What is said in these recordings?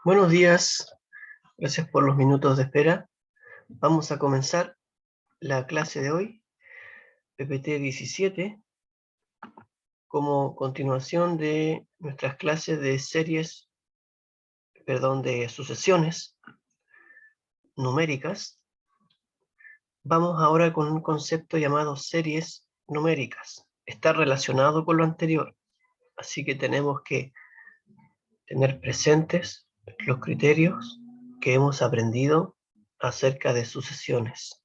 Buenos días, gracias por los minutos de espera. Vamos a comenzar la clase de hoy, PPT 17, como continuación de nuestras clases de de sucesiones numéricas. Vamos ahora con un concepto llamado series numéricas. Está relacionado con lo anterior, así que tenemos que tener presentes los criterios que hemos aprendido acerca de sucesiones.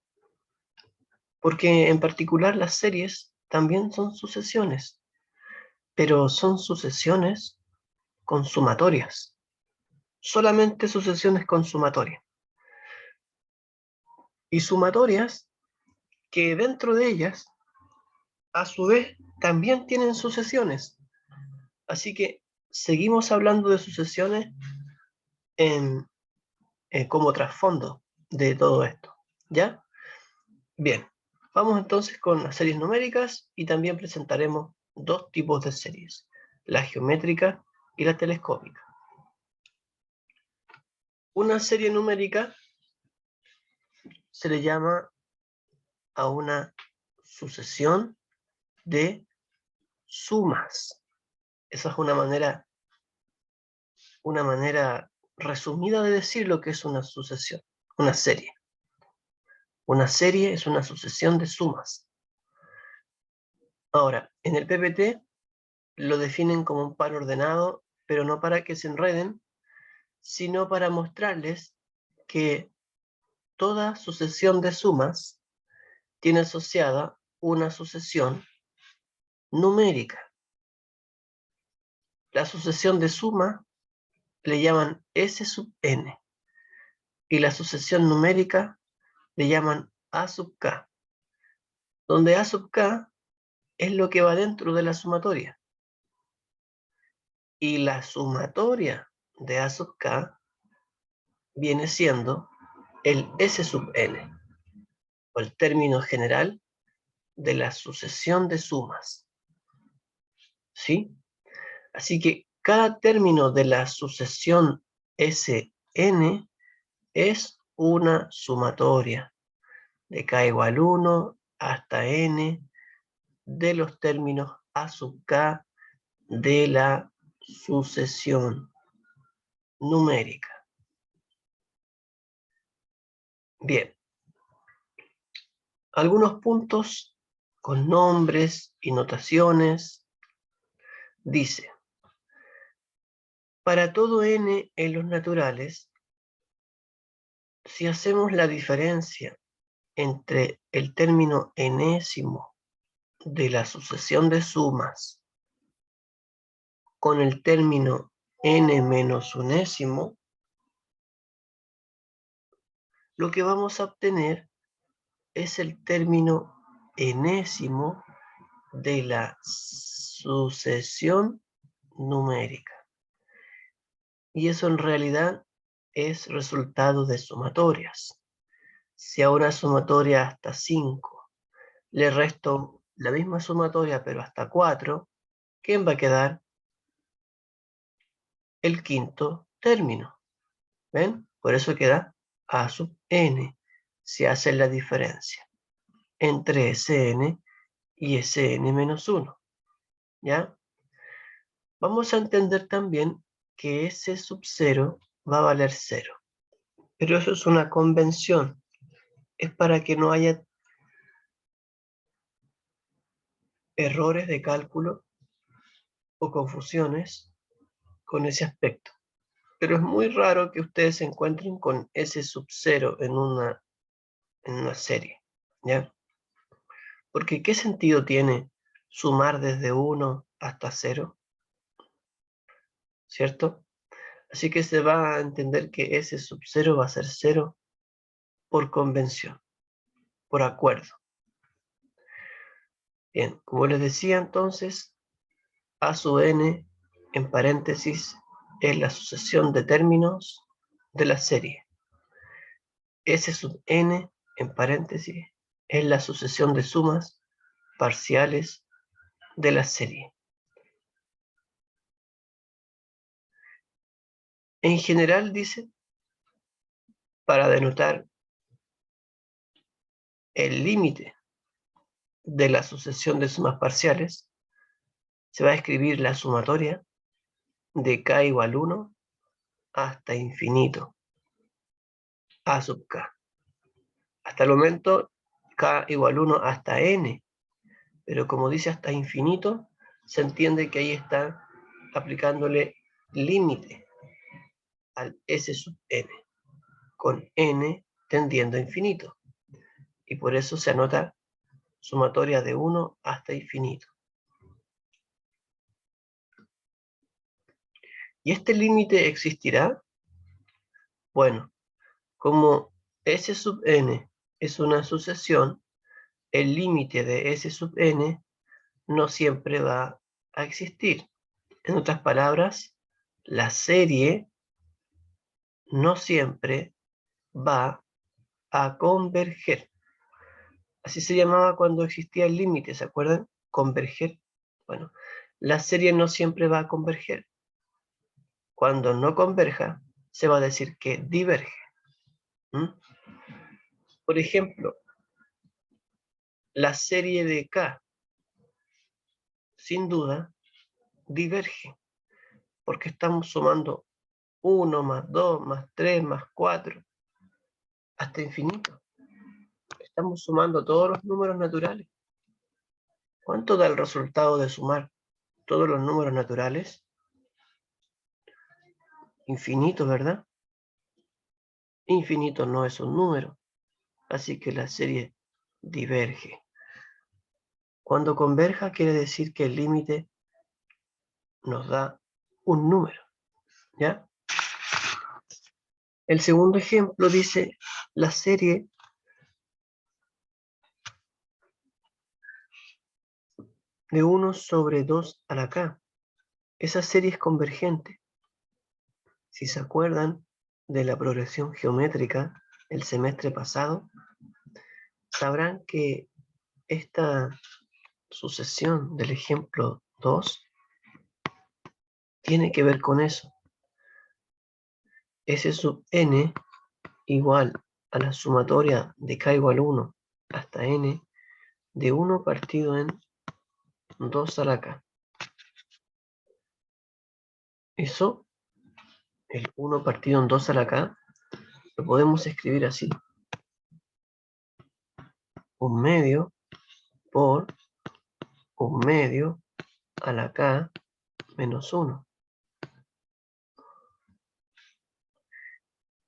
Porque en particular las series también son sucesiones, pero son sucesiones consumatorias, solamente sucesiones consumatorias. Y sumatorias que dentro de ellas, a su vez, también tienen sucesiones. Así que seguimos hablando de sucesiones en, como trasfondo de todo esto, ¿ya? Bien, vamos entonces con las series numéricas y también presentaremos dos tipos de series, la geométrica y la telescópica. Una serie numérica se le llama a una sucesión de sumas. Esa es una manera resumida de decir lo que es una sucesión, una serie. Una serie es una sucesión de sumas. Ahora, en el PPT lo definen como un par ordenado, pero no para que se enreden, sino para mostrarles que toda sucesión de sumas tiene asociada una sucesión numérica. La sucesión de suma le llaman S sub n y la sucesión numérica le llaman A sub k, donde A sub k es lo que va dentro de la sumatoria. Y la sumatoria de A sub k viene siendo el S sub n, o el término general de la sucesión de sumas. ¿Sí? Así que cada término de la sucesión Sn es una sumatoria de k igual 1 hasta n de los términos A sub k de la sucesión numérica. Bien, algunos puntos con nombres y notaciones. Dice, para todo n en los naturales, si hacemos la diferencia entre el término enésimo de la sucesión de sumas con el término n menos unésimo, lo que vamos a obtener es el término enésimo de la sucesión numérica. Y eso en realidad es resultado de sumatorias. Si a una sumatoria hasta 5 le resto la misma sumatoria pero hasta 4, ¿quién va a quedar? El quinto término. ¿Ven? Por eso queda A sub n. Se hace la diferencia entre Sn y Sn menos 1. ¿Ya? Vamos a entender también que S sub 0 va a valer 0. Pero eso es una convención. Es para que no haya errores de cálculo o confusiones con ese aspecto. Pero es muy raro que ustedes se encuentren con S sub 0 en una serie, ¿ya? Porque ¿qué sentido tiene sumar desde 1 hasta 0? ¿Cierto? Así que se va a entender que S sub 0 va a ser 0 por convención, por acuerdo. Bien, como les decía entonces, A sub n, en paréntesis, es la sucesión de términos de la serie. S sub n, en paréntesis, es la sucesión de sumas parciales de la serie. En general, dice, para denotar el límite de la sucesión de sumas parciales, se va a escribir la sumatoria de k igual 1 hasta infinito, a sub k. Hasta el momento, k igual 1 hasta n, pero como dice hasta infinito, se entiende que ahí está aplicándole límite al s sub n, con n tendiendo a infinito. Y por eso se anota sumatoria de 1 hasta infinito. ¿Y este límite existirá? Bueno, como S sub n es una sucesión, el límite de S sub n no siempre va a existir. En otras palabras, la serie no siempre va a converger. Así se llamaba cuando existía el límite, ¿se acuerdan? Converger. Bueno, la serie no siempre va a converger. Cuando no converja, se va a decir que diverge. Por ejemplo, la serie de K, sin duda, diverge, porque estamos sumando 1 más 2 más 3 más 4 hasta infinito. Estamos sumando todos los números naturales. ¿Cuánto da el resultado de sumar todos los números naturales? Infinito, ¿verdad? Infinito no es un número, así que la serie diverge. Cuando converja quiere decir que el límite nos da un número, ¿ya? El segundo ejemplo dice la serie de 1 sobre 2 a la k. Esa serie es convergente. Si se acuerdan de la progresión geométrica el semestre pasado, sabrán que esta sucesión del ejemplo 2 tiene que ver con eso. S sub n igual a la sumatoria de k igual 1 hasta n de 1 partido en 2 a la k. Eso, el 1 partido en 2 a la k, lo podemos escribir así. 1 medio por 1 medio a la k menos 1.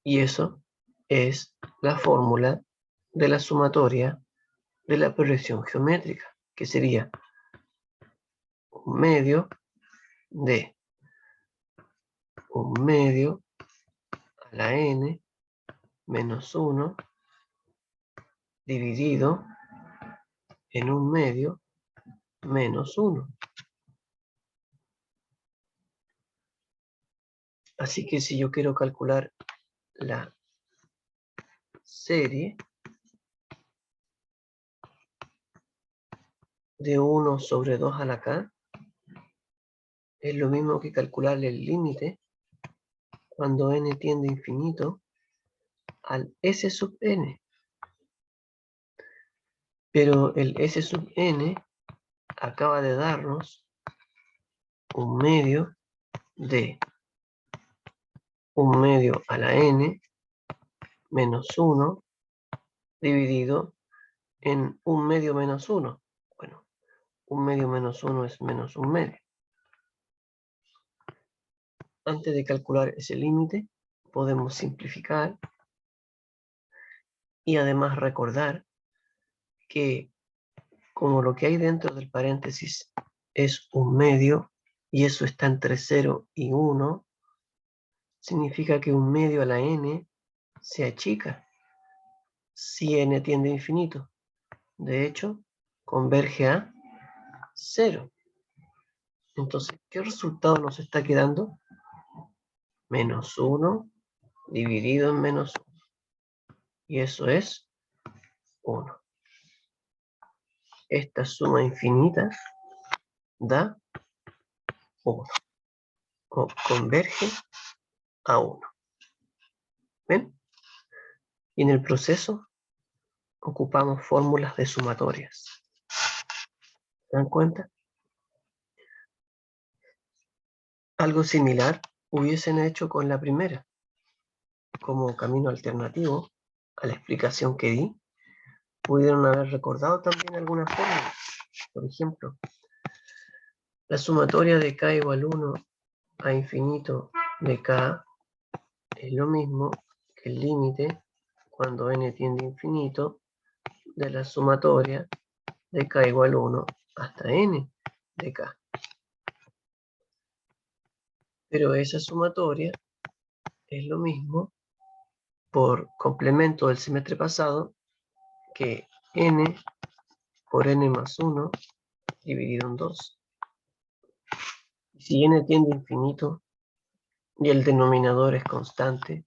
Y eso es la fórmula de la sumatoria de la progresión geométrica, que sería 1 medio de 1 medio a la n menos 1 dividido en 1 medio menos 1. Así que si yo quiero calcular la serie de 1 sobre 2 a la k, es lo mismo que calcular el límite cuando n tiende a infinito al S sub n. Pero el S sub n acaba de darnos 1 medio de 1 medio a la n menos 1 dividido en 1 medio menos 1. Bueno, 1 medio menos 1 es menos 1 medio. Antes de calcular ese límite, podemos simplificar y además recordar que como lo que hay dentro del paréntesis es 1 medio y eso está entre 0 y 1, significa que 1 medio a la n se achica si n tiende a infinito. De hecho, converge a 0. Entonces, ¿qué resultado nos está quedando? Menos 1 dividido en menos 1. Y eso es 1. Esta suma infinita da 1. O converge a 1. ¿Ven? Y en el proceso ocupamos fórmulas de sumatorias. ¿Se dan cuenta? Algo similar hubiesen hecho con la primera. Como camino alternativo a la explicación que di, pudieron haber recordado también algunas fórmulas. Por ejemplo, la sumatoria de k igual 1 a infinito de k es lo mismo que el límite cuando n tiende a infinito de la sumatoria de k igual 1 hasta n de k. Pero esa sumatoria es lo mismo por complemento del semestre pasado que n por n más 1 dividido en 2. Y si n tiende a infinito y el denominador es constante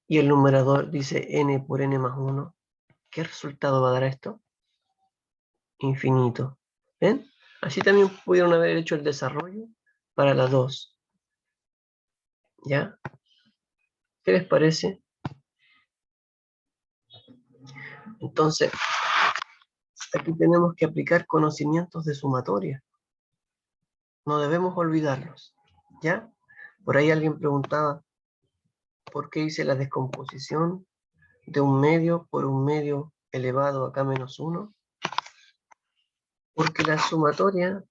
y el numerador dice n por n más 1, ¿qué resultado va a dar esto? Infinito. ¿Ven? Así también pudieron haber hecho el desarrollo para la 2. ¿Ya? ¿Qué les parece? Entonces, aquí tenemos que aplicar conocimientos de sumatoria. No debemos olvidarlos. ¿Ya? Por ahí alguien preguntaba, ¿por qué hice la descomposición de un medio por un medio elevado a k menos 1? Porque la sumatoria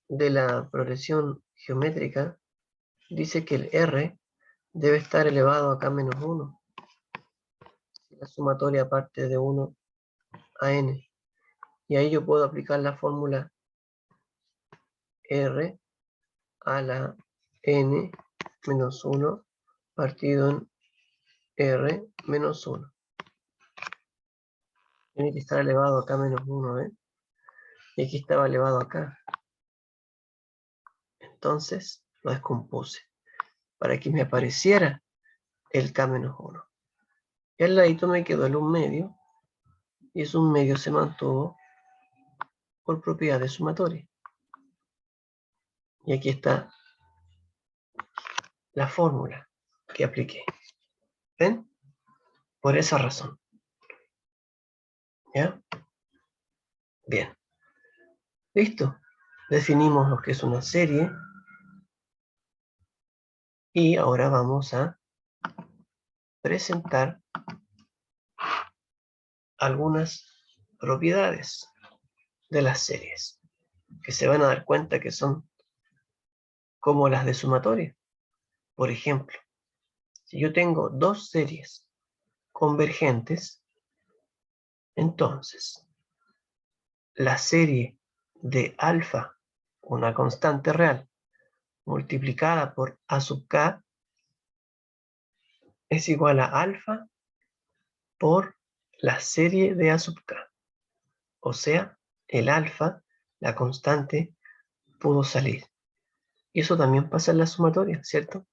de la progresión geométrica dice que el r debe estar elevado a k menos 1. Si la sumatoria parte de 1 a n. Y ahí yo puedo aplicar la fórmula r a la n menos 1 partido en r menos 1. Tiene que estar elevado a k menos 1, ¿eh? Y aquí estaba elevado acá. Entonces lo descompuse para que me apareciera el k menos 1. Y al ladito me quedó el 1 medio, y ese 1 medio se mantuvo por propiedad de sumatoria. Y aquí está la fórmula que apliqué. ¿Ven? Por esa razón. ¿Ya? Bien. Listo. Definimos lo que es una serie. Y ahora vamos a presentar algunas propiedades de las series, que se van a dar cuenta que son como las de sumatoria. Por ejemplo, si yo tengo dos series convergentes, entonces la serie de alfa, una constante real, multiplicada por a sub k, es igual a alfa por la serie de a sub k. O sea, el alfa, la constante, pudo salir. Y eso también pasa en la sumatoria, ¿cierto?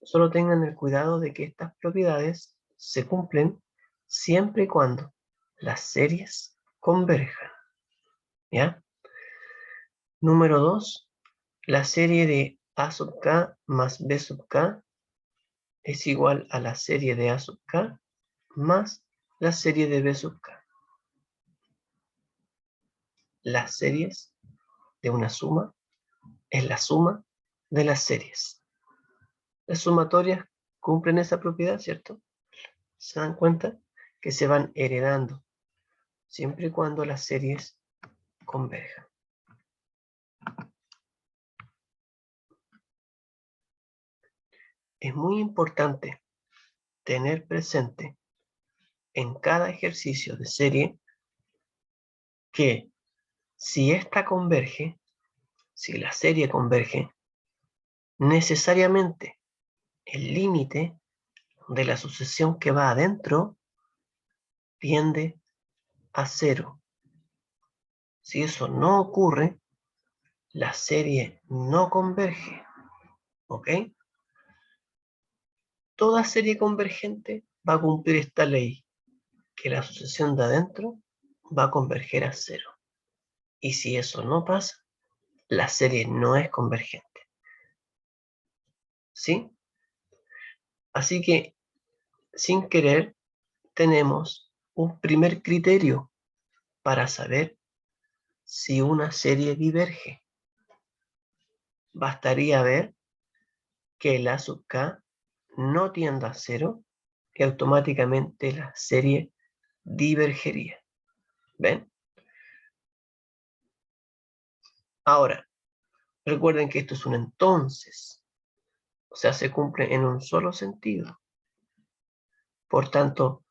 Solo tengan el cuidado de que estas propiedades se cumplen siempre y cuando las series converjan. ¿Ya? Número 2, la serie de a sub k más b sub k es igual a la serie de a sub k más la serie de b sub k. Las series de una suma es la suma de las series. Las sumatorias cumplen esa propiedad, ¿cierto? ¿Se dan cuenta? Que se van heredando siempre y cuando las series converjan. Es muy importante tener presente en cada ejercicio de serie que si esta converge, si la serie converge, necesariamente el límite de la sucesión que va adentro tiende a 0. Si eso no ocurre, la serie no converge. ¿Ok? Toda serie convergente va a cumplir esta ley, que la sucesión de adentro va a converger a 0. Y si eso no pasa, la serie no es convergente. ¿Sí? Así que, sin querer, tenemos un primer criterio para saber si una serie diverge. Bastaría ver que el A sub k no tienda a 0 y automáticamente la serie divergería. ¿Ven? Ahora, recuerden que esto es un entonces. O sea, se cumple en un solo sentido. Por tanto,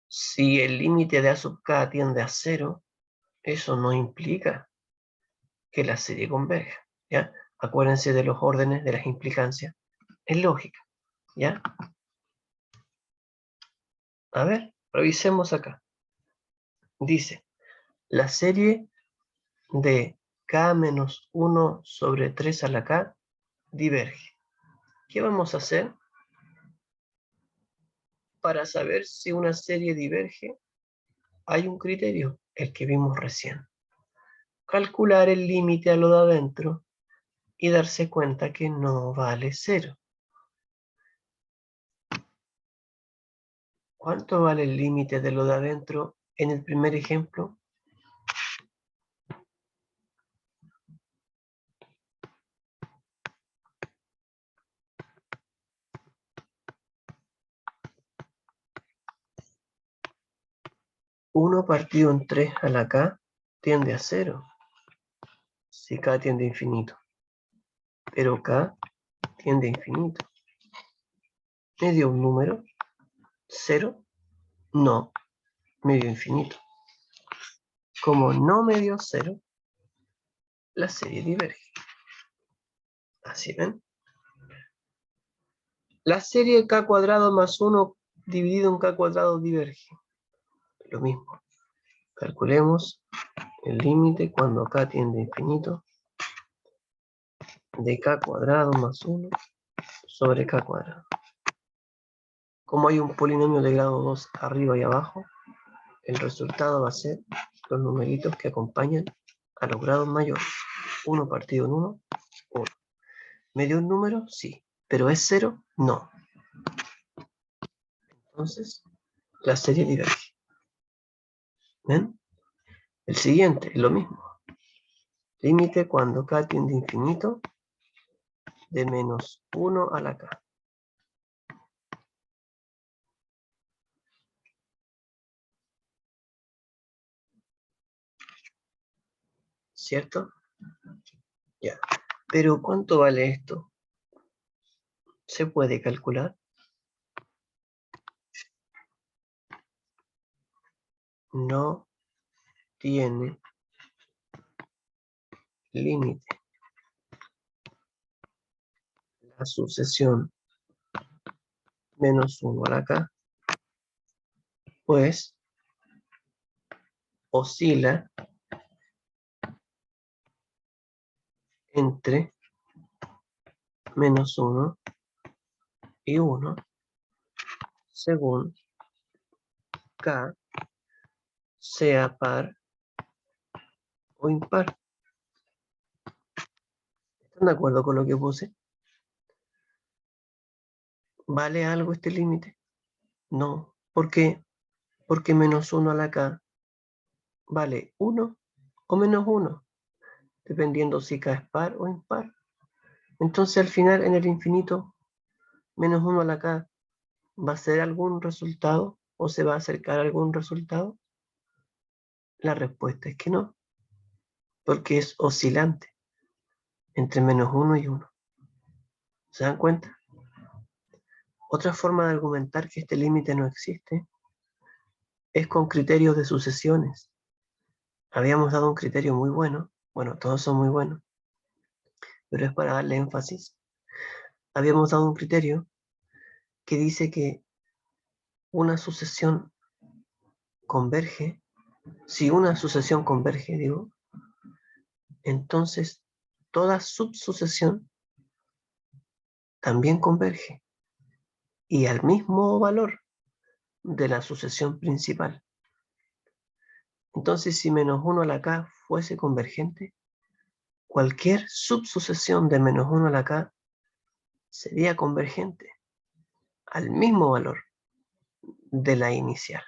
si el límite de A sub k tiende a 0, eso no implica que la serie converja. ¿Ya? Acuérdense de los órdenes de las implicancias. Es lógica. ¿Ya? A ver, revisemos acá. Dice, la serie de k menos 1 sobre 3 a la k diverge. ¿Qué vamos a hacer? Para saber si una serie diverge, hay un criterio, el que vimos recién. Calcular el límite a lo de adentro y darse cuenta que no vale 0. ¿Cuánto vale el límite de lo de adentro en el primer ejemplo? 1 partido en 3 a la k tiende a 0. Si k tiende a infinito. Pero k tiende a infinito. ¿Me dio un número? ¿0? No, me dio infinito. Como no me dio 0, la serie diverge. ¿Así ven? La serie k cuadrado más 1 dividido en k cuadrado diverge. Lo mismo. Calculemos el límite cuando k tiende a infinito de k cuadrado más 1 sobre k cuadrado. Como hay un polinomio de grado 2 arriba y abajo, el resultado va a ser los numeritos que acompañan a los grados mayores. 1 partido en 1, 1. ¿Me dio un número? Sí. ¿Pero es 0? No. Entonces, la serie diverge. ¿Ven? El siguiente es lo mismo. Límite cuando k tiende a infinito de menos 1 a la k. ¿Cierto? Ya. Pero ¿cuánto vale esto? ¿Se puede calcular? No tiene límite. La sucesión menos 1 a la k, pues oscila entre menos 1 y 1 según k sea par o impar. ¿Están de acuerdo con lo que puse? ¿Vale algo este límite? No. ¿Por qué? Porque menos 1 a la k vale 1 o menos 1, dependiendo si k es par o impar. Entonces al final en el infinito, menos 1 a la k va a ser algún resultado o se va a acercar a algún resultado. La respuesta es que no, porque es oscilante entre menos 1 y 1. ¿Se dan cuenta? Otra forma de argumentar que este límite no existe es con criterios de sucesiones. Habíamos dado un criterio muy bueno, todos son muy buenos, pero es para darle énfasis. Habíamos dado un criterio que dice que una sucesión converge, si una sucesión converge, digo, entonces toda subsucesión también converge y al mismo valor de la sucesión principal. Entonces, si menos 1 a la k fuese convergente, cualquier subsucesión de menos 1 a la k sería convergente al mismo valor de la inicial.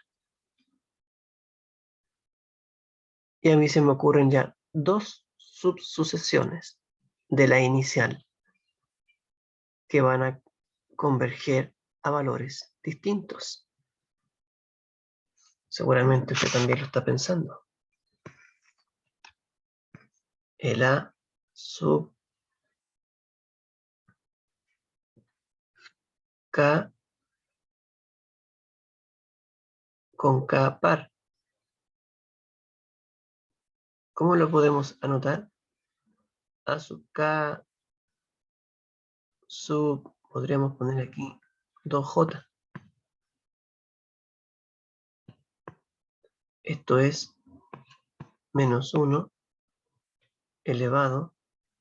Y a mí se me ocurren ya dos subsucesiones de la inicial que van a converger a valores distintos. Seguramente usted también lo está pensando. El A sub K con K par. ¿Cómo lo podemos anotar? A sub K sub, podríamos poner aquí 2J. Esto es menos 1 elevado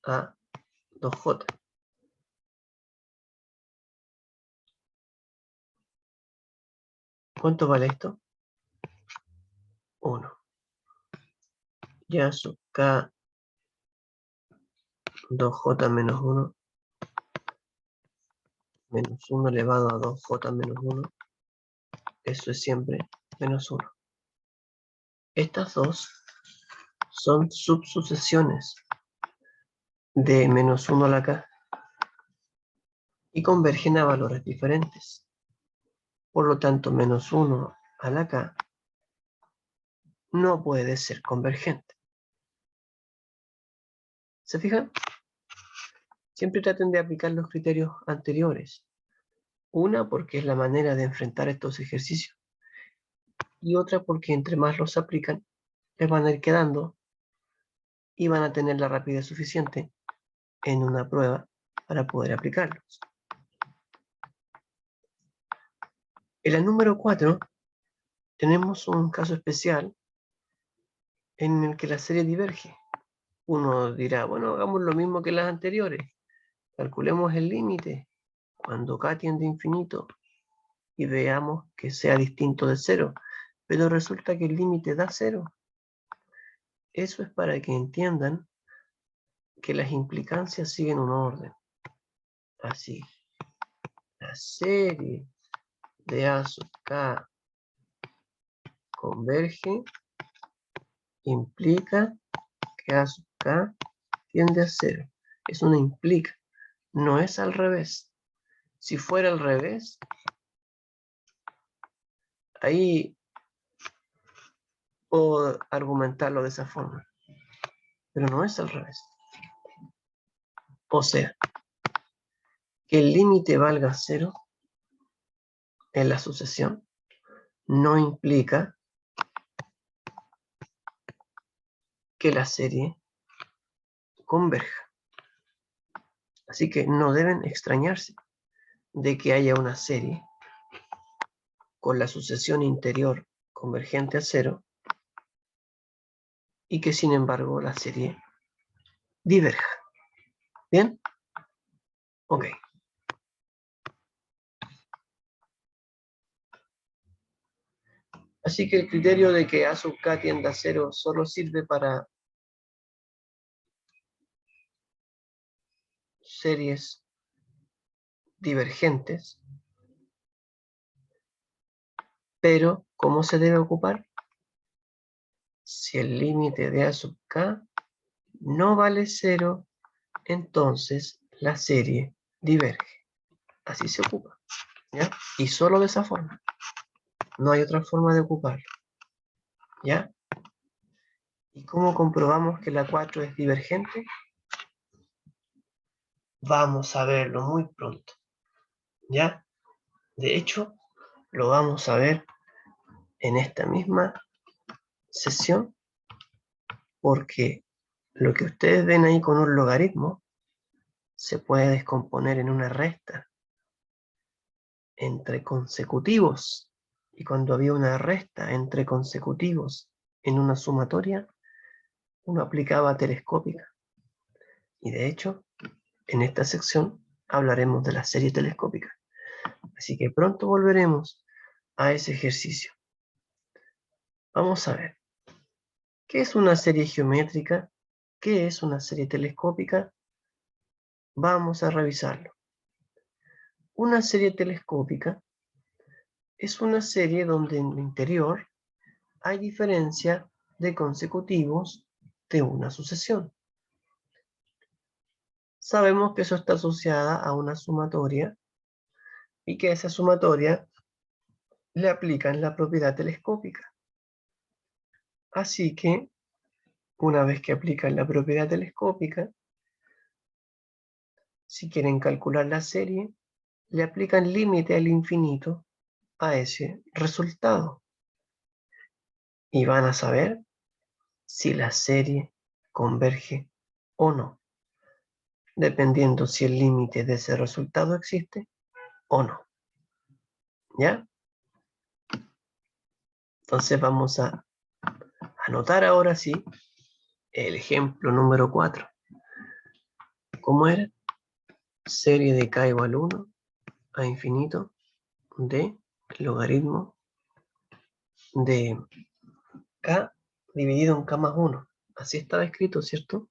a 2J. ¿Cuánto vale esto? 1. Ya sub K 2J menos 1 menos 1 elevado a 2J menos 1. Eso es siempre menos 1. Estas dos son subsucesiones de menos 1 a la K y convergen a valores diferentes. Por lo tanto, menos 1 a la K no puede ser convergente. ¿Se fijan? Siempre traten de aplicar los criterios anteriores. Una, porque es la manera de enfrentar estos ejercicios. Y otra, porque entre más los aplican, les van a ir quedando y van a tener la rapidez suficiente en una prueba para poder aplicarlos. En la número 4 tenemos un caso especial en el que la serie diverge. Uno dirá, bueno, hagamos lo mismo que las anteriores. Calculemos el límite cuando K tiende a infinito y veamos que sea distinto de 0. Pero resulta que el límite da 0. Eso es para que entiendan que las implicancias siguen un orden. Así, la serie de A sub K converge implica que A sub K tiende a 0. Es una implica, no es al revés. Si fuera al revés, ahí puedo argumentarlo de esa forma. Pero no es al revés. O sea, que el límite valga 0 en la sucesión no implica que la serie converja. Así que no deben extrañarse de que haya una serie con la sucesión interior convergente a 0 y que sin embargo la serie diverja. ¿Bien? Ok. Así que el criterio de que A sub K tiende a 0 solo sirve para series divergentes. Pero, ¿cómo se debe ocupar? Si el límite de A sub K no vale 0, entonces la serie diverge. Así se ocupa, ¿ya? Y solo de esa forma. No hay otra forma de ocuparlo, ¿ya? ¿Y cómo comprobamos que la 4 es divergente? Vamos a verlo muy pronto, ¿ya? De hecho, lo vamos a ver en esta misma sesión, porque lo que ustedes ven ahí con un logaritmo se puede descomponer en una resta entre consecutivos. Y cuando había una resta entre consecutivos en una sumatoria, uno aplicaba telescópica. Y de hecho, en esta sección hablaremos de la serie telescópica. Así que pronto volveremos a ese ejercicio. Vamos a ver. ¿Qué es una serie geométrica? ¿Qué es una serie telescópica? Vamos a revisarlo. Una serie telescópica es una serie donde en el interior hay diferencia de consecutivos de una sucesión. Sabemos que eso está asociada a una sumatoria y que esa sumatoria le aplican la propiedad telescópica. Así que, una vez que aplican la propiedad telescópica, si quieren calcular la serie, le aplican límite al infinito a ese resultado. Y van a saber si la serie converge o no, dependiendo si el límite de ese resultado existe o no. ¿Ya? Entonces vamos a anotar ahora sí el ejemplo número 4. ¿Cómo era? Serie de k igual 1 a infinito de logaritmo de k dividido en k más 1. Así estaba escrito, ¿cierto?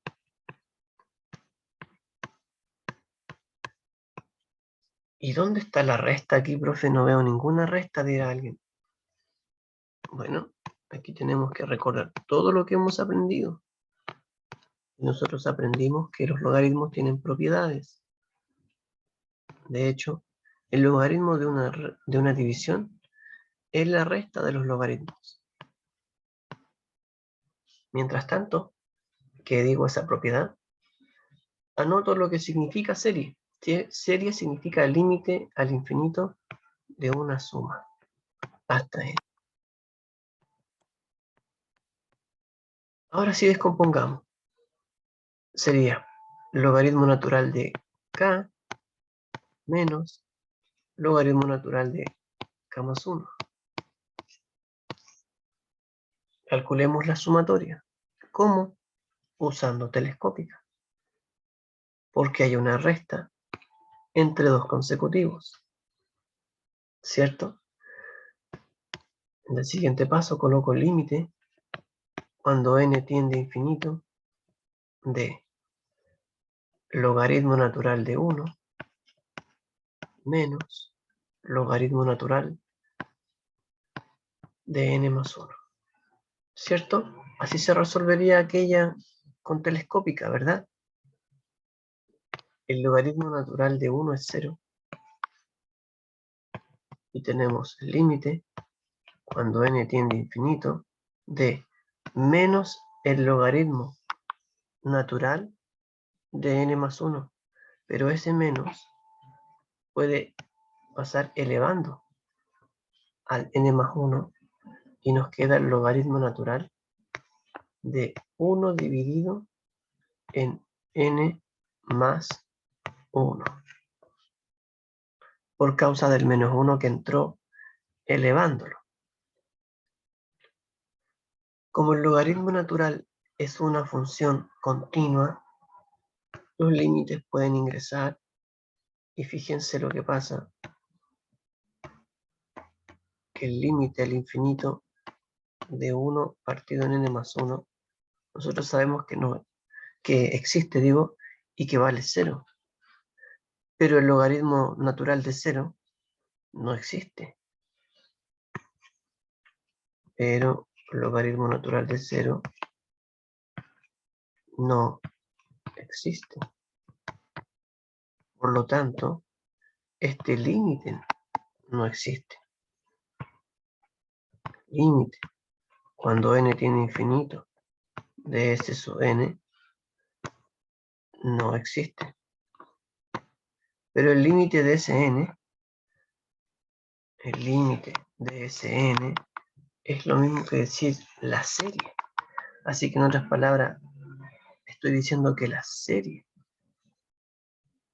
¿Y dónde está la resta aquí, profe? No veo ninguna resta, dirá alguien. Bueno, aquí tenemos que recordar todo lo que hemos aprendido. Nosotros aprendimos que los logaritmos tienen propiedades. De hecho, el logaritmo de una división es la resta de los logaritmos. Mientras tanto, que digo esa propiedad, anoto lo que significa serie. Serie significa límite al infinito de una suma. Hasta ahí. Ahora sí descompongamos. Sería logaritmo natural de k menos logaritmo natural de k más 1. Calculemos la sumatoria. ¿Cómo? Usando telescópica. Porque hay una resta entre dos consecutivos. ¿Cierto? En el siguiente paso coloco el límite cuando n tiende a infinito de logaritmo natural de 1 menos logaritmo natural de n más 1. ¿Cierto? Así se resolvería aquella con telescópica, ¿verdad? El logaritmo natural de 1 es 0. Y tenemos el límite cuando n tiende a infinito de menos el logaritmo natural de n más 1. Pero ese menos puede pasar elevando al n más 1 y nos queda el logaritmo natural de 1 dividido en n más 1 por causa del menos 1 que entró elevándolo. Como el logaritmo natural es una función continua, los límites pueden ingresar y fíjense lo que pasa, que el límite al infinito de 1 partido en n más 1, nosotros sabemos que existe, digo, y que vale 0. Pero el logaritmo natural de 0 no existe. Pero el logaritmo natural de 0 no existe. Por lo tanto, este límite no existe. Límite, cuando n tiene infinito de s sub n, no existe. Pero el límite de Sn, el límite de Sn, es lo mismo que decir la serie. Así que en otras palabras, estoy diciendo que la serie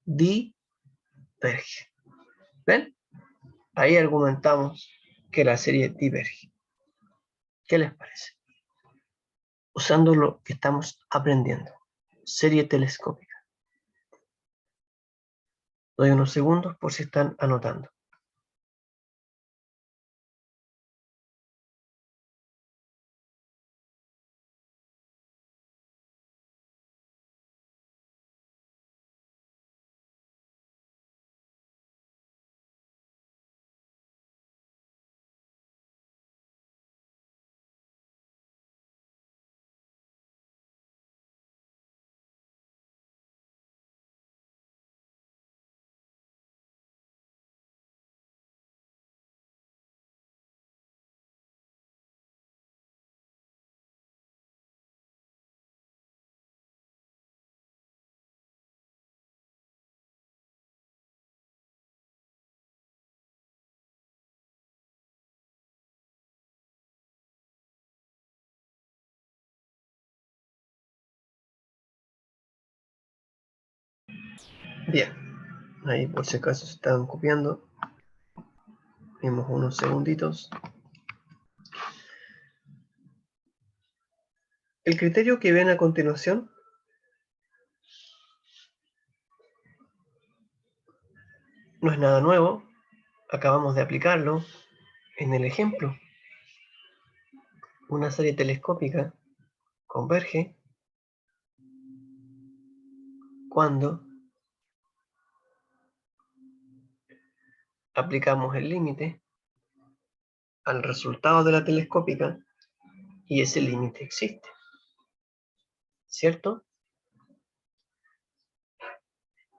diverge. ¿Ven? Ahí argumentamos que la serie diverge. ¿Qué les parece? Usando lo que estamos aprendiendo. Serie telescópica. Doy unos segundos por si están anotando. Bien, ahí por si acaso se estaban copiando. Vimos unos segunditos. El criterio que ven a continuación no es nada nuevo. Acabamos de aplicarlo en el ejemplo. Una serie telescópica converge cuando aplicamos el límite al resultado de la telescópica y ese límite existe, ¿cierto?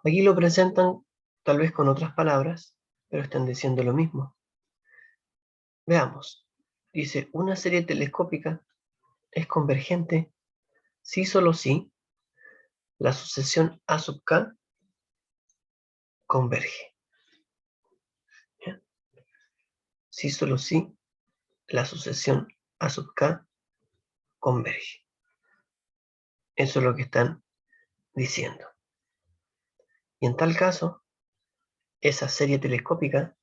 Aquí lo presentan tal vez con otras palabras, pero están diciendo lo mismo. Veamos. Dice, una serie telescópica es convergente si solo si la sucesión A sub k converge. ¿Ya? Si solo si la sucesión A sub k converge. Eso es lo que están diciendo. Y en tal caso, esa serie telescópica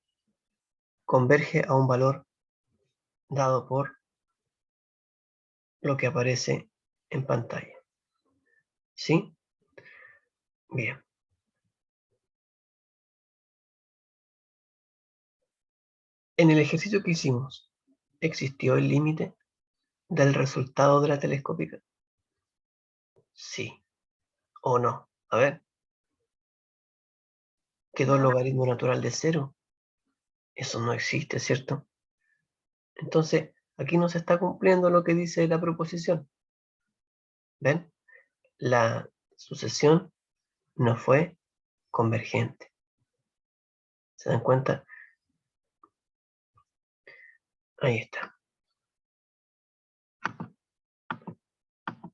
converge a un valor dado por lo que aparece en pantalla. ¿Sí? Bien. En el ejercicio que hicimos, ¿existió el límite del resultado de la telescópica? Sí o no. A ver, ¿quedó el logaritmo natural de 0? Eso no existe, ¿cierto? Entonces, aquí no se está cumpliendo lo que dice la proposición. ¿Ven? La sucesión no fue convergente. ¿Se dan cuenta? Ahí está.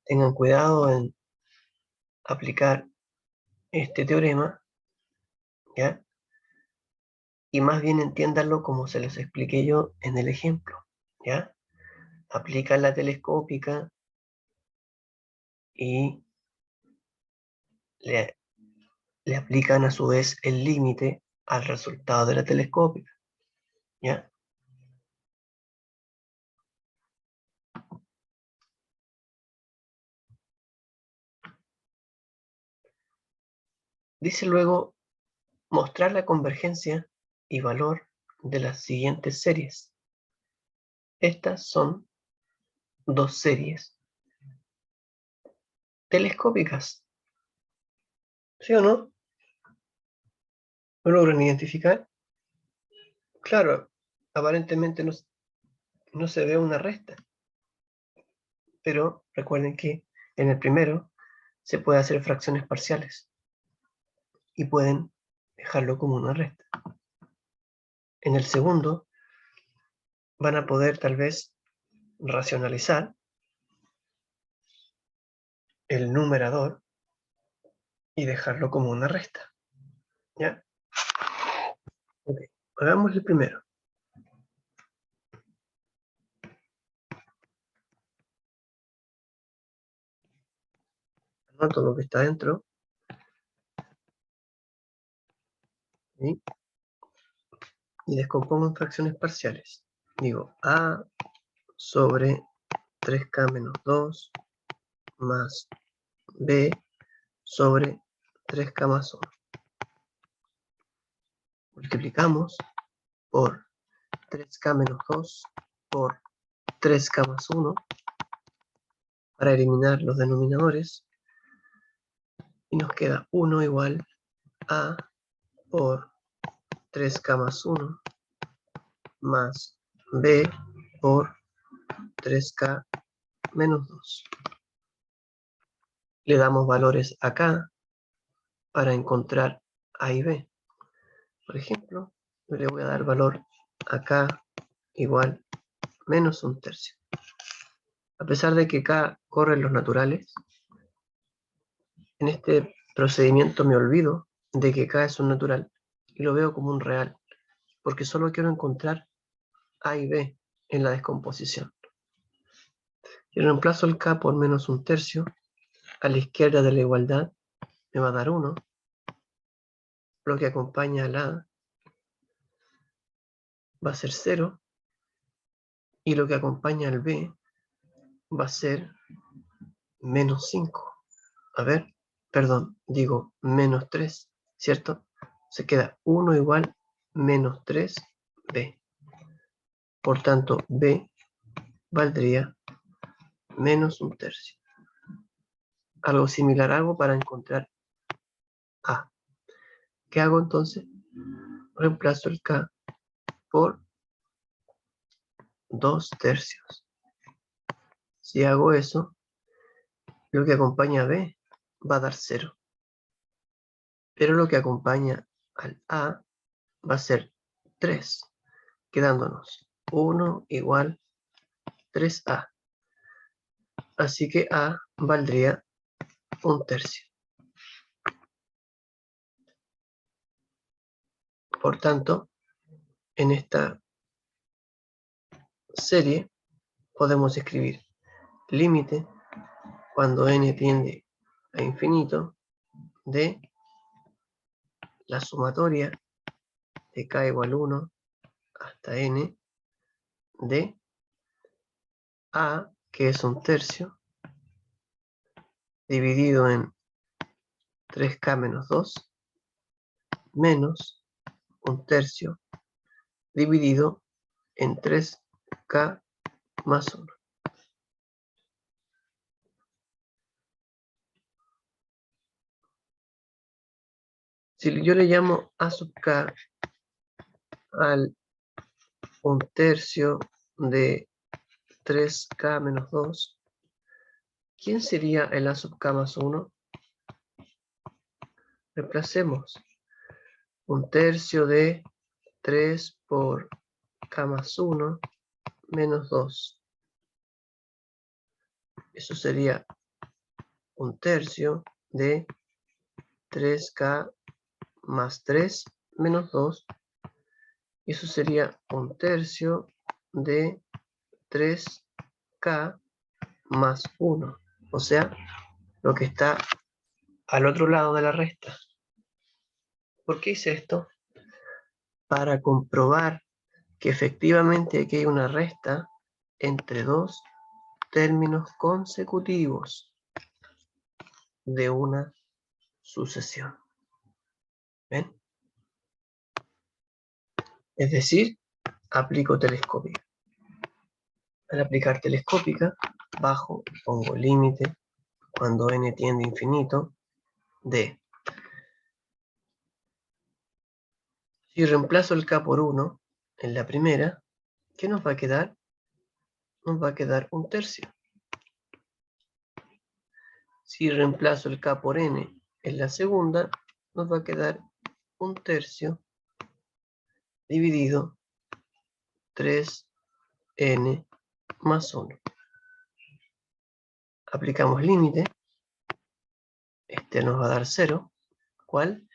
Tengan cuidado en aplicar este teorema, ¿ya? Y más bien entiéndanlo como se los expliqué yo en el ejemplo, ¿ya? Aplican la telescópica y le aplican a su vez el límite al resultado de la telescópica, ¿ya? Dice luego mostrar la convergencia y valor de las siguientes series. Estas son dos series telescópicas, ¿sí o no? ¿Lo logran identificar? Claro, aparentemente no se ve una resta, pero recuerden que en el primero se puede hacer fracciones parciales y pueden dejarlo como una resta. En el segundo van a poder tal vez racionalizar el numerador y dejarlo como una resta, ¿ya? Okay. Hagamos el primero. Anoto lo que está dentro. ¿Sí? Y descompongo en fracciones parciales. Digo A sobre 3k menos 2 más B sobre 3k más 1. Multiplicamos por 3k menos 2 por 3k más 1 para eliminar los denominadores. Y nos queda 1 igual a por 3k más 1 más B por 3k menos 2. Le damos valores acá para encontrar A y B. Por ejemplo, yo le voy a dar valor acá igual menos un tercio. A pesar de que acá corren los naturales, en este procedimiento me olvido de que K es un natural y lo veo como un real, porque solo quiero encontrar A y B en la descomposición. Y reemplazo el K por menos un tercio. A la izquierda de la igualdad me va a dar 1. lo que acompaña al A va a ser 0, y lo que acompaña al B va a ser menos 5. A ver, perdón, digo menos 3, ¿cierto? Se queda 1 igual menos 3B. Por tanto, B valdría menos 1/3. Algo similar hago para encontrar A. ¿Qué hago entonces? Reemplazo el K por 2/3. Si hago eso, lo que acompaña a B va a dar 0. Pero lo que acompaña al A va a ser 3, quedándonos 1 igual 3A. Así que A valdría 1/3. Por tanto, en esta serie podemos escribir límite cuando n tiende a infinito de la sumatoria de k igual 1 hasta n de A, que es 1/3, dividido en 3k menos 2, menos 1/3, dividido en 3k más 1. Si yo le llamo A sub k al 1/3 de 3k menos 2, ¿quién sería el A sub k más 1? Reemplacemos 1/3 de 3 por k más 1 menos 2. Eso sería 1/3 de 3k más 3 menos 2. Y eso sería 1/3 de 3k más 1. O sea, lo que está al otro lado de la resta. ¿Por qué hice esto? Para comprobar que efectivamente aquí hay una resta entre dos términos consecutivos de una sucesión. ¿Ven? Es decir, aplico telescópica. Al aplicar telescópica, bajo y pongo límite cuando n tiende a infinito de. Si reemplazo el k por 1 en la primera, ¿qué nos va a quedar? Nos va a quedar 1/3. Si reemplazo el k por n en la segunda, nos va a quedar 1/3 dividido 3n más 1. Aplicamos límite. Este nos va a dar 0. ¿Cuál?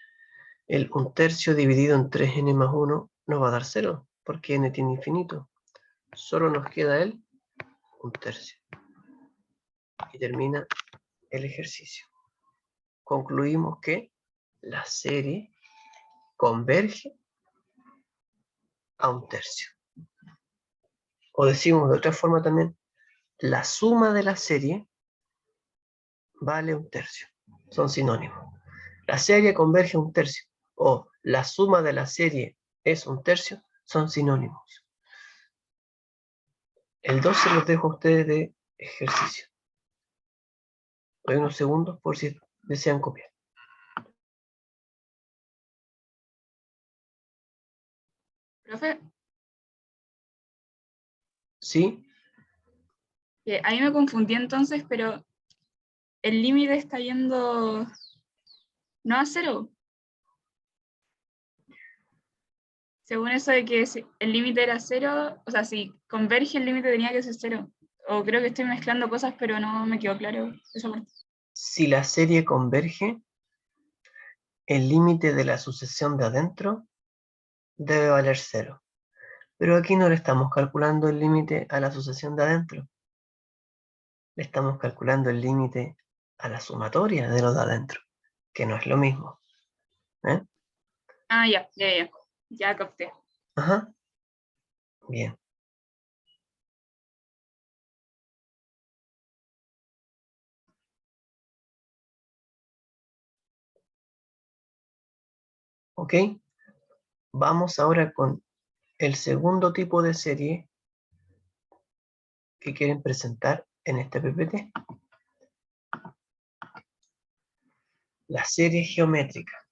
El 1/3 dividido en 3n más 1 nos va a dar 0, porque n tiene infinito. Solo nos queda el 1/3. Y termina el ejercicio. Concluimos que la serie converge a 1/3. O decimos de otra forma también, la suma de la serie vale 1/3. Son sinónimos. La serie converge a 1/3 o la suma de la serie es 1/3 son sinónimos. El 2 se los dejo a ustedes de ejercicio. Doy unos segundos por si desean copiar. Profe, ¿Sí? a mí me confundí entonces, pero el límite está yendo no a 0. Según eso de que el límite era 0, o sea, si converge el límite tenía que ser 0. O creo que estoy mezclando cosas, pero no me quedó claro esa parte. Si la serie converge, el límite de la sucesión de adentro debe valer 0. Pero aquí no le estamos calculando el límite a la sucesión de adentro. Le estamos calculando el límite a la sumatoria de los de adentro, que no es lo mismo. ¿Eh? Ah, ya. Ya capté. Ajá. Bien. ¿Ok? Vamos ahora con el segundo tipo de serie que quieren presentar en este PPT. La serie geométrica.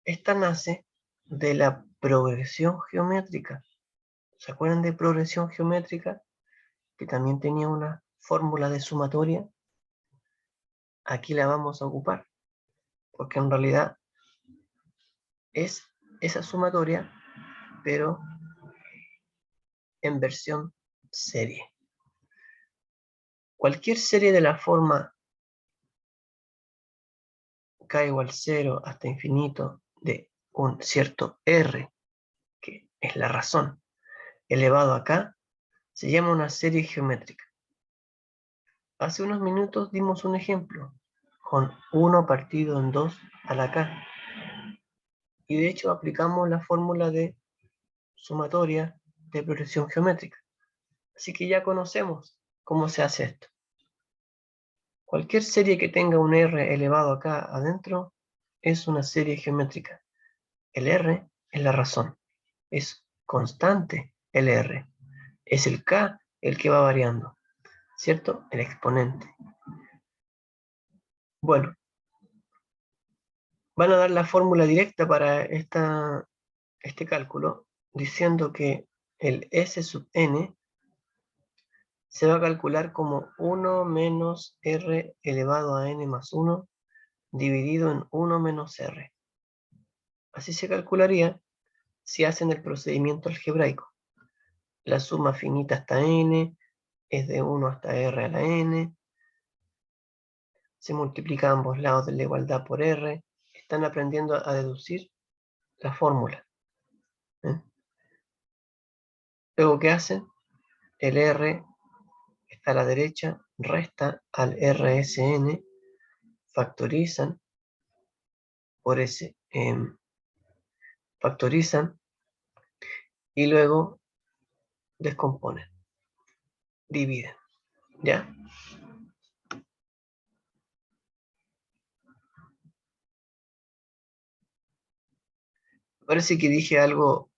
Esta nace de la progresión geométrica. ¿Se acuerdan de progresión geométrica? Que también tenía una fórmula de sumatoria. Aquí la vamos a ocupar, porque en realidad es esa sumatoria, pero en versión serie. Cualquier serie de la forma k igual 0 hasta infinito de un cierto r, que es la razón, elevado a k, se llama una serie geométrica. Hace unos minutos dimos un ejemplo con 1 partido en 2 a la k. Y de hecho aplicamos la fórmula de sumatoria de progresión geométrica. Así que ya conocemos cómo se hace esto. Cualquier serie que tenga un r elevado a k adentro es una serie geométrica. El r es la razón. Es constante el r. Es el k el que va variando. ¿Cierto? El exponente. Bueno, van a dar la fórmula directa para este cálculo diciendo que el S sub n se va a calcular como 1 menos r elevado a n más 1 dividido en 1 menos r. Así se calcularía si hacen el procedimiento algebraico. La suma finita hasta n es de 1 hasta r a la n. Se multiplica ambos lados de la igualdad por r. Están aprendiendo a deducir la fórmula. Luego, ¿qué hacen? El r está a la derecha, resta al rsn, factorizan por ese, factorizan y luego descomponen, dividen, ¿ya? Parece que dije algo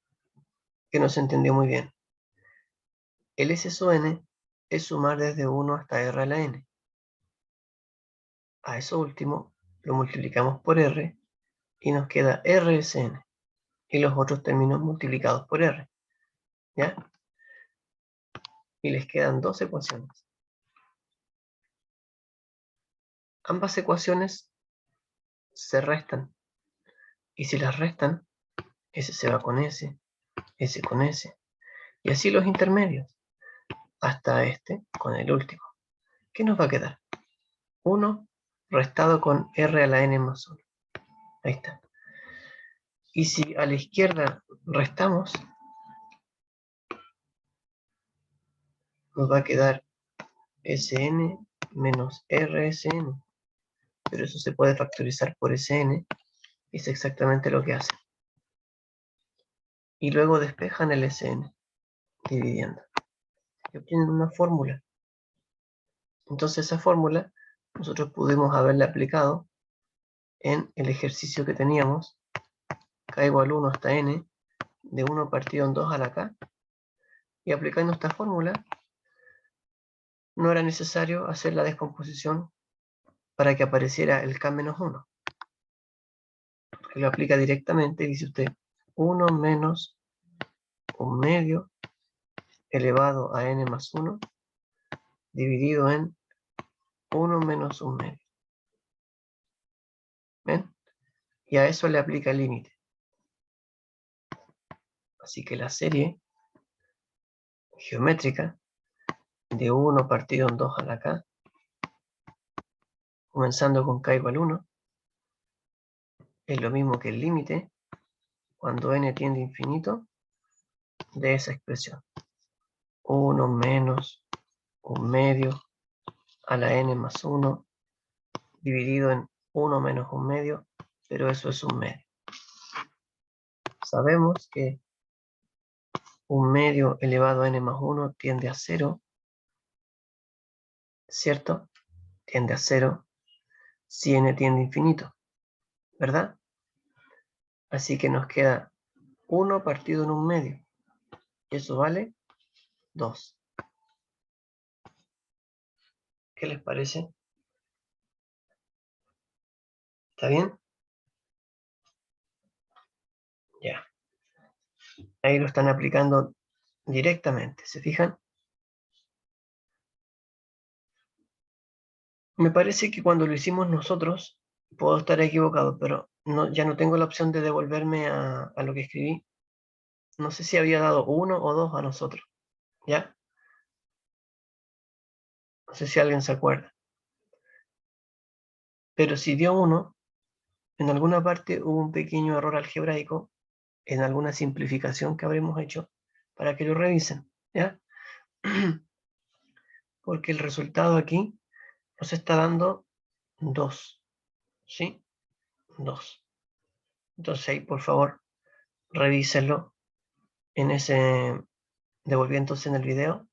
que no se entendió muy bien. El S sub n es sumar desde 1 hasta r a la n. A eso último lo multiplicamos por r y nos queda rsn y los otros términos multiplicados por r, ¿ya? Y les quedan dos ecuaciones. Ambas ecuaciones se restan. Y si las restan, S se va con S, S con S. Y así los intermedios, hasta este con el último. ¿Qué nos va a quedar? 1 restado con R a la N más 1. Ahí está. Y si a la izquierda restamos, nos va a quedar Sn menos Rsn. Pero eso se puede factorizar por Sn. Y es exactamente lo que hace. Y luego despejan el Sn, dividiendo. Y obtienen una fórmula. Entonces esa fórmula nosotros pudimos haberla aplicado en el ejercicio que teníamos, k igual 1 hasta n, de 1 partido en 2 a la k, y aplicando esta fórmula, no era necesario hacer la descomposición para que apareciera el k menos 1. Porque lo aplica directamente, dice usted, 1 menos 1 medio elevado a n más 1, dividido en 1 menos 1 medio. ¿Ven? Y a eso le aplica el límite. Así que la serie geométrica de 1 partido en 2 a la k, comenzando con k igual 1, es lo mismo que el límite cuando n tiende a infinito de esa expresión. 1 menos 1 medio a la n más 1 dividido en 1 menos 1 medio, pero eso es 1 medio. sabemos que 1/2 elevado a n más 1 tiende a 0, ¿cierto? Tiende a 0 si n tiende a infinito, ¿verdad? Así que nos queda 1 partido en 1/2. Y eso vale 2. ¿Qué les parece? ¿Está bien? Ya. Ahí lo están aplicando directamente, ¿se fijan? Me parece que cuando lo hicimos nosotros, puedo estar equivocado, pero ya no tengo la opción de devolverme a lo que escribí. No sé si había dado 1 o 2 a nosotros, ¿ya? No sé si alguien se acuerda. Pero si dio 1, en alguna parte hubo un pequeño error algebraico, en alguna simplificación que habremos hecho, para que lo revisen, ¿ya? Porque el resultado aquí nos está dando 2, ¿sí? 2. Entonces ahí, por favor, revísenlo en ese, devolviéndose en el video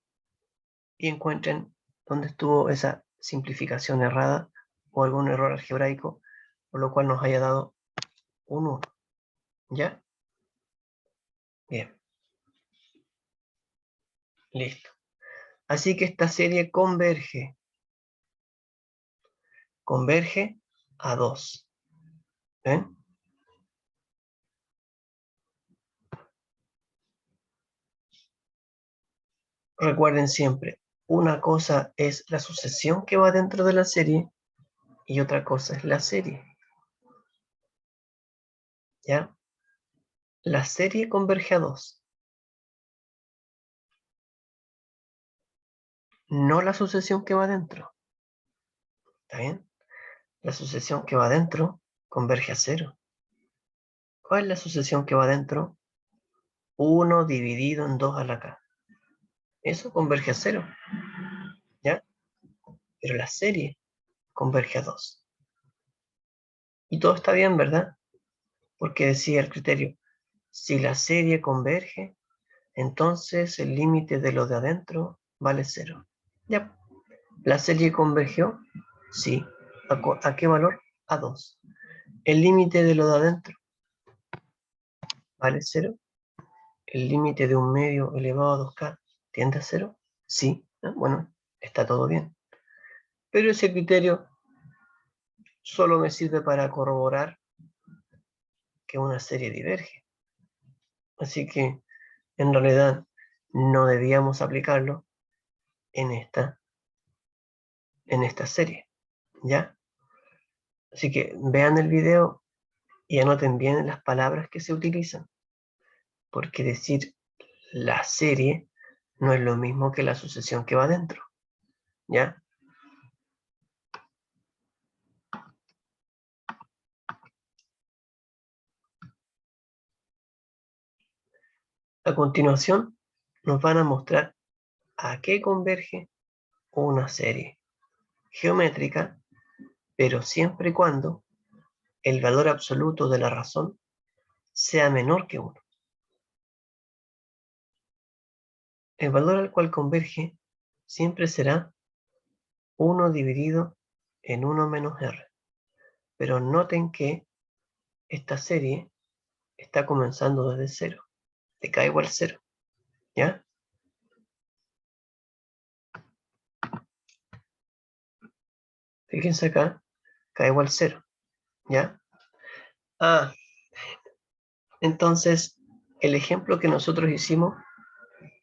y encuentren dónde estuvo esa simplificación errada o algún error algebraico, por lo cual nos haya dado un 1. ¿Ya? Bien. Listo. Así que esta serie converge a 2. ¿Ven? Recuerden siempre, una cosa es la sucesión que va dentro de la serie y otra cosa es la serie. ¿Ya? La serie converge a 2. No la sucesión que va dentro. ¿Está bien? La sucesión que va dentro converge a 0. ¿Cuál es la sucesión que va dentro? 1 dividido en 2 a la k. Eso converge a 0. ¿Ya? Pero la serie converge a 2. Y todo está bien, ¿verdad? Porque decía el criterio, si la serie converge, entonces el límite de lo de adentro vale 0. Ya. ¿La serie convergió? Sí. ¿A qué valor? A 2. ¿El límite de lo de adentro vale 0? ¿El límite de 1/2 elevado a 2k tiende a 0? Sí. Bueno, está todo bien. Pero ese criterio solo me sirve para corroborar que una serie diverge. Así que, en realidad, no debíamos aplicarlo en esta serie, ¿ya? Así que vean el video y anoten bien las palabras que se utilizan, porque decir la serie no es lo mismo que la sucesión que va dentro, ¿ya? A continuación, nos van a mostrar a qué converge una serie geométrica, pero siempre y cuando el valor absoluto de la razón sea menor que 1. El valor al cual converge siempre será 1 dividido en 1 menos r. Pero noten que esta serie está comenzando desde 0. De k igual 0. ¿Ya? Fíjense acá, k igual 0. ¿Ya? Entonces, el ejemplo que nosotros hicimos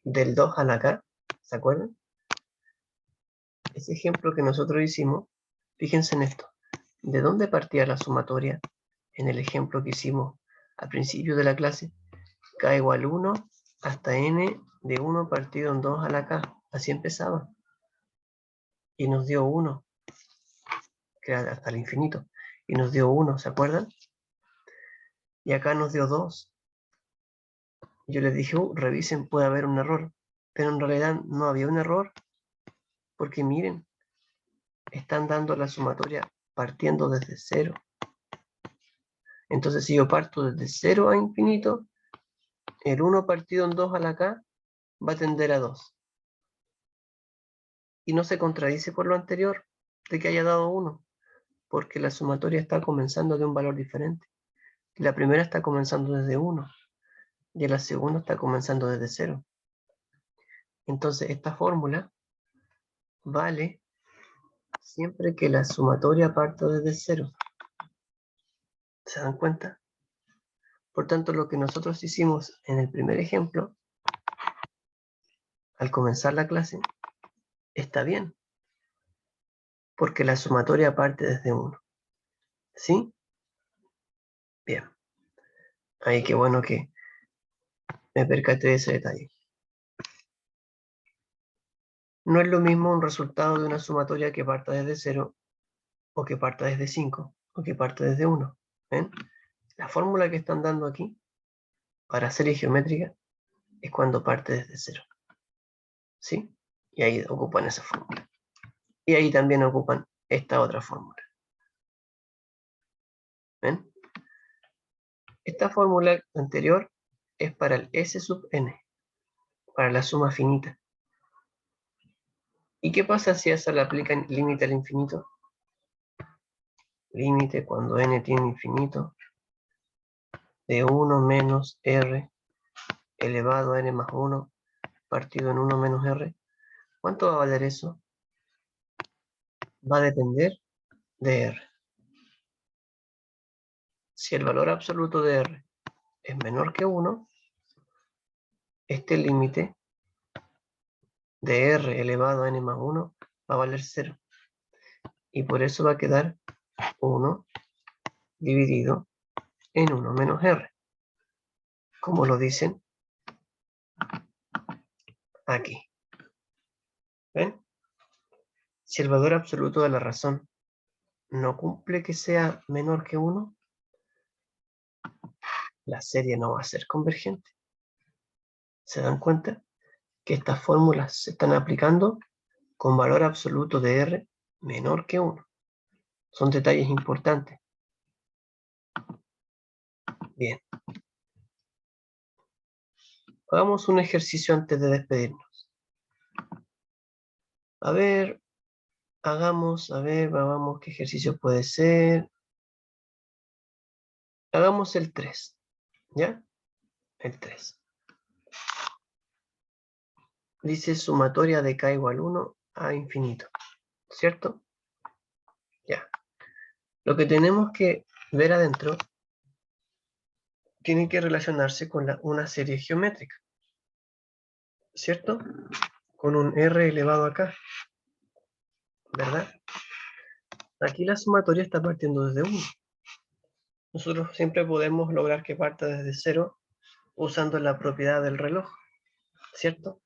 del 2 a la k, ¿se acuerdan? Ese ejemplo que nosotros hicimos, fíjense en esto. ¿De dónde partía la sumatoria en el ejemplo que hicimos al principio de la clase? K igual 1 hasta n de 1 partido en 2 a la k. Así empezaba. Y nos dio 1, que era hasta el infinito. Y nos dio 1, ¿se acuerdan? Y acá nos dio 2. Yo les dije, revisen, puede haber un error. Pero en realidad no había un error. Porque miren, están dando la sumatoria partiendo desde 0. Entonces, si yo parto desde 0 a infinito, el 1 partido en 2 a la K va a tender a 2. Y no se contradice por lo anterior de que haya dado 1, porque la sumatoria está comenzando de un valor diferente. La primera está comenzando desde 1 y la segunda está comenzando desde 0. Entonces esta fórmula vale siempre que la sumatoria parta desde 0. ¿Se dan cuenta? Por tanto, lo que nosotros hicimos en el primer ejemplo, al comenzar la clase, está bien, porque la sumatoria parte desde 1. ¿Sí? Bien. Ahí qué bueno que me percaté de ese detalle. No es lo mismo un resultado de una sumatoria que parta desde 0, o que parta desde 5, o que parta desde 1. ¿Ven? La fórmula que están dando aquí, para serie geométrica, es cuando parte desde 0. ¿Sí? Y ahí ocupan esa fórmula. Y ahí también ocupan esta otra fórmula. ¿Ven? Esta fórmula anterior es para el S sub n, para la suma finita. ¿Y qué pasa si a esa le aplican límite al infinito? Límite cuando n tiene infinito de 1 menos r elevado a n más 1 partido en 1 menos r. ¿Cuánto va a valer eso? Va a depender de r. Si el valor absoluto de r es menor que 1, este límite de r elevado a n más 1 va a valer 0. Y por eso va a quedar 1 dividido en 1 menos r, como lo dicen aquí. ¿Ven? Si el valor absoluto de la razón no cumple que sea menor que 1, la serie no va a ser convergente. ¿Se dan cuenta? Que estas fórmulas se están aplicando con valor absoluto de r menor que 1. Son detalles importantes. Bien. Hagamos un ejercicio antes de despedirnos. A ver, vamos, ¿qué ejercicio puede ser? Hagamos el 3, ¿ya? El 3. Dice sumatoria de k igual 1 a infinito, ¿cierto? Ya. Lo que tenemos que ver adentro tiene que relacionarse con una serie geométrica, ¿cierto? Con un r elevado a k, ¿verdad? Aquí la sumatoria está partiendo desde 1. Nosotros siempre podemos lograr que parta desde 0 usando la propiedad del reloj, ¿cierto?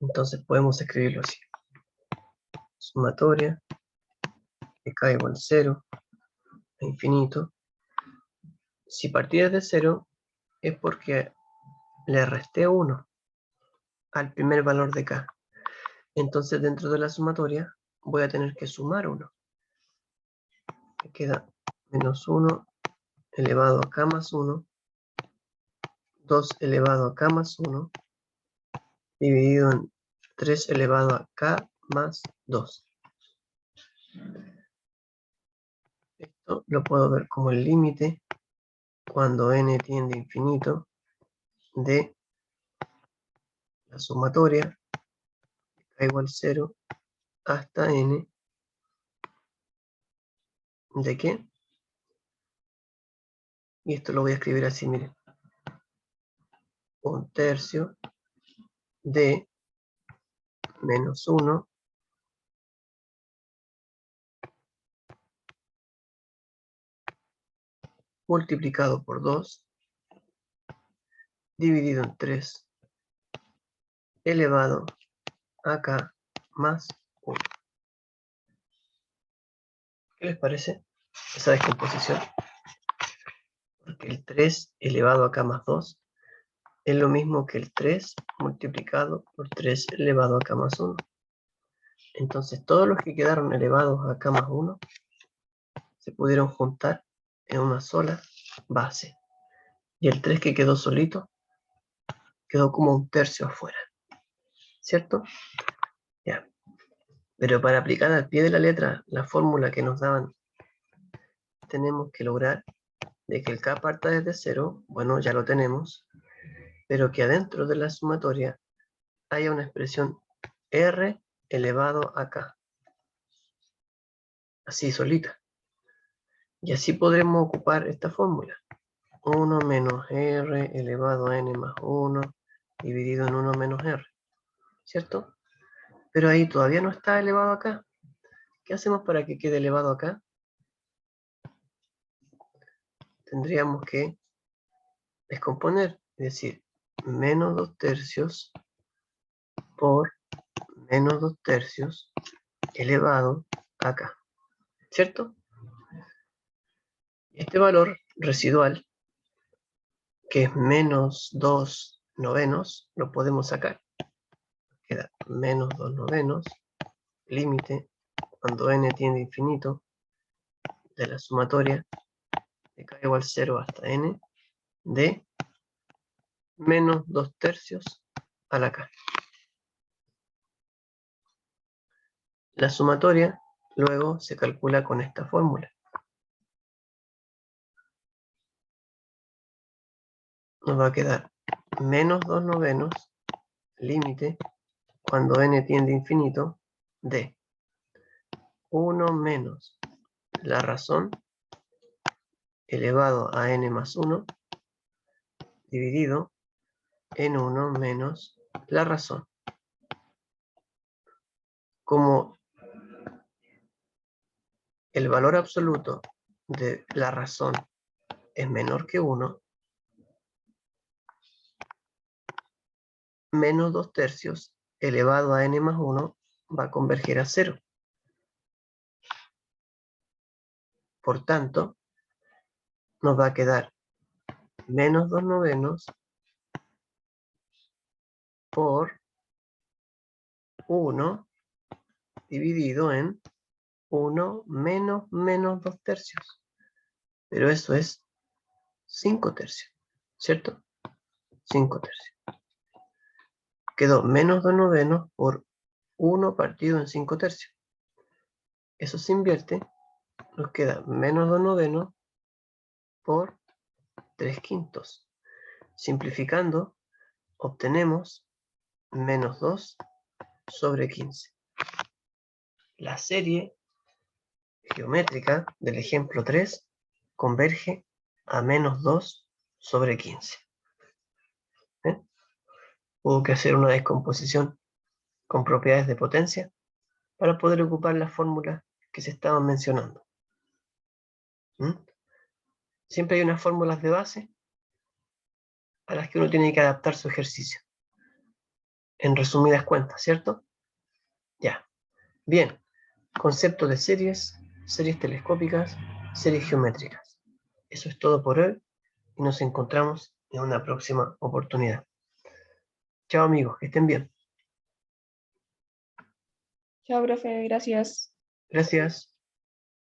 Entonces podemos escribirlo así. Sumatoria de k igual 0 a infinito. Si partí desde 0 es porque le resté 1 al primer valor de k. Entonces dentro de la sumatoria voy a tener que sumar 1. Me queda menos 1 elevado a k más 1, 2 elevado a k más 1, dividido en 3 elevado a k más 2. Esto lo puedo ver como el límite cuando n tiende a infinito de la sumatoria k igual 0 hasta n de qué. Y esto lo voy a escribir así, miren. 1/3 de menos 1 multiplicado por 2 dividido en 3 elevado a k más 1. ¿Qué les parece esa descomposición? Porque el 3 elevado a k más 2 es lo mismo que el 3 multiplicado por 3 elevado a k más 1. Entonces todos los que quedaron elevados a k más 1 se pudieron juntar en una sola base. Y el 3 que quedó solito, quedó como un tercio afuera. ¿Cierto? Ya. Pero para aplicar al pie de la letra la fórmula que nos daban, tenemos que lograr de que el K parta desde 0, bueno, ya lo tenemos, pero que adentro de la sumatoria haya una expresión R elevado a K. Así solita. Y así podremos ocupar esta fórmula. 1 menos R elevado a N más 1 dividido en 1 menos R. ¿Cierto? Pero ahí todavía no está elevado acá. ¿Qué hacemos para que quede elevado acá? Tendríamos que descomponer, es decir, menos 2 tercios por menos 2 tercios elevado a acá. ¿Cierto? Este valor residual, que es menos 2 novenos, lo podemos sacar. Queda menos 2 novenos, límite, cuando n tiende a infinito, de la sumatoria de k igual 0 hasta n, de menos 2 tercios a la k. La sumatoria luego se calcula con esta fórmula. Nos va a quedar menos 2 novenos, límite, cuando n tiende a infinito, de 1 menos la razón elevado a n más 1 dividido en 1 menos la razón. Como el valor absoluto de la razón es menor que 1, menos 2 tercios elevado a n más 1 va a converger a 0. Por tanto, nos va a quedar menos 2 novenos por 1 dividido en 1 menos menos 2 tercios. Pero eso es 5 tercios, ¿cierto? 5 tercios. Quedó menos 2 novenos por 1 partido en 5 tercios. Eso se invierte, nos queda menos 2 novenos por 3 quintos. Simplificando, obtenemos menos 2 sobre 15. La serie geométrica del ejemplo 3 converge a menos 2 sobre 15. ¿Eh? Hubo que hacer una descomposición con propiedades de potencia para poder ocupar las fórmulas que se estaban mencionando. Siempre hay unas fórmulas de base a las que uno tiene que adaptar su ejercicio. En resumidas cuentas, ¿cierto? Ya. Bien. Concepto de series, series telescópicas, series geométricas. Eso es todo por hoy y nos encontramos en una próxima oportunidad. Chao amigos, que estén bien. Chao, profe, gracias. Gracias.